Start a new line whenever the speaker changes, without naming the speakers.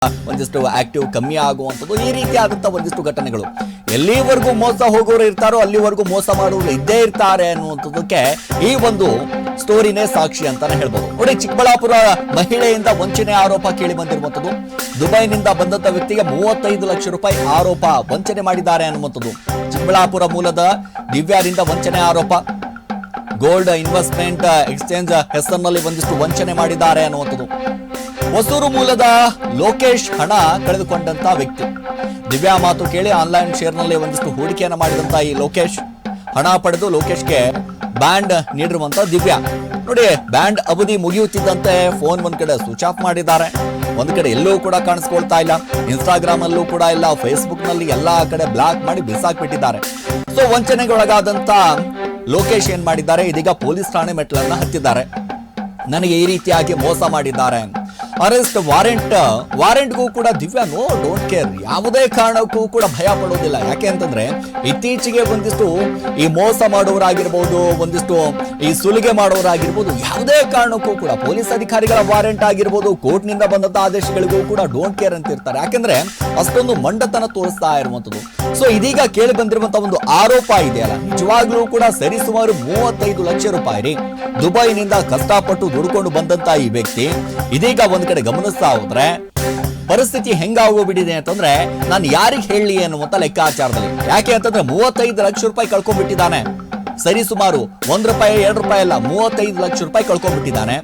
ಒಂದಿಷ್ಟು ಆಕ್ಟಿವ್ ಕಮ್ಮಿ ಆಗುವಂಥದ್ದು ಈ ರೀತಿಯಾದಂಥ ಒಂದಿಷ್ಟು ಘಟನೆಗಳು. ಎಲ್ಲಿವರೆಗೂ ಮೋಸ ಹೋಗೋರು ಇರ್ತಾರೋ ಅಲ್ಲಿವರೆಗೂ ಮೋಸ ಮಾಡೋರು ಇದ್ದೇ ಇರ್ತಾರೆ ಅನ್ನುವಂಥದ್ದಕ್ಕೆ ಈ ಒಂದು ಸ್ಟೋರಿನೇ ಸಾಕ್ಷಿ ಅಂತಾನೆ ಹೇಳ್ಬೋದು. ನೋಡಿ, ಚಿಕ್ಕಬಳ್ಳಾಪುರ ಮಹಿಳೆಯಿಂದ ವಂಚನೆ ಆರೋಪ ಕೇಳಿ ಬಂದಿರುವಂಥದ್ದು. ದುಬೈನಿಂದ ಬಂದಂತ ವ್ಯಕ್ತಿಗೆ 35 ಲಕ್ಷ ರೂಪಾಯಿ ಆರೋಪ ವಂಚನೆ ಮಾಡಿದ್ದಾರೆ ಅನ್ನುವಂಥದ್ದು. ಚಿಕ್ಕಬಳ್ಳಾಪುರ ಮೂಲದ ದಿವ್ಯಾರಿಂದ ವಂಚನೆ ಆರೋಪ. ಗೋಲ್ಡ್ ಇನ್ವೆಸ್ಟ್ಮೆಂಟ್ ಎಕ್ಸ್ಚೇಂಜ್ ಹೆಸರಿನಲ್ಲಿ ಒಂದಿಷ್ಟು ವಂಚನೆ ಮಾಡಿದ್ದಾರೆ ಅನ್ನುವಂಥದ್ದು. ಹೊಸೂರು ಮೂಲದ ಲೋಕೇಶ್ ಹಣ ಕಳೆದುಕೊಂಡಂತ ವ್ಯಕ್ತಿ. ದಿವ್ಯಾ ಮಾತು ಕೇಳಿ ಆನ್ಲೈನ್ ಶೇರ್ನಲ್ಲಿ ಒಂದಿಷ್ಟು ಹೂಡಿಕೆಯನ್ನು ಮಾಡಿದಂತ ಈ ಲೋಕೇಶ್ ಹಣ ಪಡೆದು ಲೋಕೇಶ್ಗೆ ಬ್ಯಾಂಡ್ ನೀಡಿರುವಂತ ದಿವ್ಯಾ. ನೋಡಿ, ಬ್ಯಾಂಡ್ ಅವಧಿ ಮುಗಿಯುತ್ತಿದ್ದಂತೆ ಫೋನ್ ಒಂದ್ ಕಡೆ ಸ್ವಿಚ್ ಆಫ್ ಮಾಡಿದ್ದಾರೆ, ಒಂದ್ ಕಡೆ ಎಲ್ಲೂ ಕೂಡ ಕಾಣಿಸ್ಕೊಳ್ತಾ ಇಲ್ಲ, ಇನ್ಸ್ಟಾಗ್ರಾಮ್ ಅಲ್ಲೂ ಕೂಡ ಇಲ್ಲ, ಫೇಸ್ಬುಕ್ ನಲ್ಲಿ ಎಲ್ಲಾ ಕಡೆ ಬ್ಲಾಕ್ ಮಾಡಿ ಬಿಸಾಕ್ಬಿಟ್ಟಿದ್ದಾರೆ. ಸೊ ವಂಚನೆಗೆ ಒಳಗಾದಂತ ಲೋಕೇಶ್ ಏನ್ ಮಾಡಿದ್ದಾರೆ, ಇದೀಗ ಪೊಲೀಸ್ ಠಾಣೆ ಮೆಟ್ಲನ್ನ ಹತ್ತಿದ್ದಾರೆ. ನನಗೆ ಈ ರೀತಿಯಾಗಿ ಮೋಸ ಮಾಡಿದ್ದಾರೆ, ಅರೆಸ್ಟ್ ವಾರೆಂಟ್ಗೂ ಕೂಡ ದಿವ್ಯಾ ನೋ ಡೋಂಟ್ ಕೇರ್, ಯಾವುದೇ ಕಾರಣಕ್ಕೂ ಕೂಡ ಭಯ ಪಡೋದಿಲ್ಲ. ಯಾಕೆ ಅಂತಂದ್ರೆ ಇತ್ತೀಚೆಗೆ ಒಂದಿಷ್ಟು ಈ ಮೋಸ ಮಾಡೋರಾಗಿರ್ಬೋದು, ಒಂದಿಷ್ಟು ಈ ಸುಲಿಗೆ ಮಾಡೋರಾಗಿರ್ಬೋದು, ಯಾವುದೇ ಕಾರಣಕ್ಕೂ ಕೂಡ ಪೊಲೀಸ್ ಅಧಿಕಾರಿಗಳ ವಾರೆಂಟ್ ಆಗಿರ್ಬೋದು, ಕೋರ್ಟ್ ನಿಂದ ಬಂದಂತ ಆದೇಶಗಳಿಗೂ ಕೂಡ ಡೋಂಟ್ ಕೇರ್ ಅಂತ ಇರ್ತಾರೆ. ಯಾಕಂದ್ರೆ ಅಷ್ಟೊಂದು ಮಂಡತನ ತೋರಿಸ್ತಾ ಇರುವಂತದ್ದು. ಸೊ ಇದೀಗ ಕೇಳಿ ಬಂದಿರುವಂತಹ ಒಂದು ಆರೋಪ ಇದೆಯಲ್ಲ, ನಿಜವಾಗ್ಲೂ ಕೂಡ ಸರಿಸುಮಾರು 35 ಲಕ್ಷ ರೂಪಾಯಿ ರೀ. ದುಬೈನಿಂದ ಕಷ್ಟಪಟ್ಟು ದುಡ್ಕೊಂಡು ಬಂದಂತ ಈ ವ್ಯಕ್ತಿ ಇದೀಗ ಒಂದ್ ಕಡೆ ಗಮನಿಸ್ತಾ ಹೋದ್ರೆ ಪರಿಸ್ಥಿತಿ ಹೆಂಗಾಗೋಗ್ಬಿಟ್ಟಿದೆ ಅಂತಂದ್ರೆ ನಾನು ಯಾರಿಗೆ ಹೇಳಲಿ ಅನ್ನುವಂತ ಲೆಕ್ಕಾಚಾರದಲ್ಲಿ. ಯಾಕೆ ಅಂತಂದ್ರೆ 35 ಲಕ್ಷ ರೂಪಾಯಿ ಕಳ್ಕೊಂಡ್ಬಿಟ್ಟಿದ್ದಾನೆ. ಸರಿ ಸುಮಾರು 1 ರೂಪಾಯಿ 2 ರೂಪಾಯಿ ಅಲ್ಲ, 35 ಲಕ್ಷ ರೂಪಾಯಿ ಕಳ್ಕೊಂಡ್ಬಿಟ್ಟಿದ್ದಾನೆ.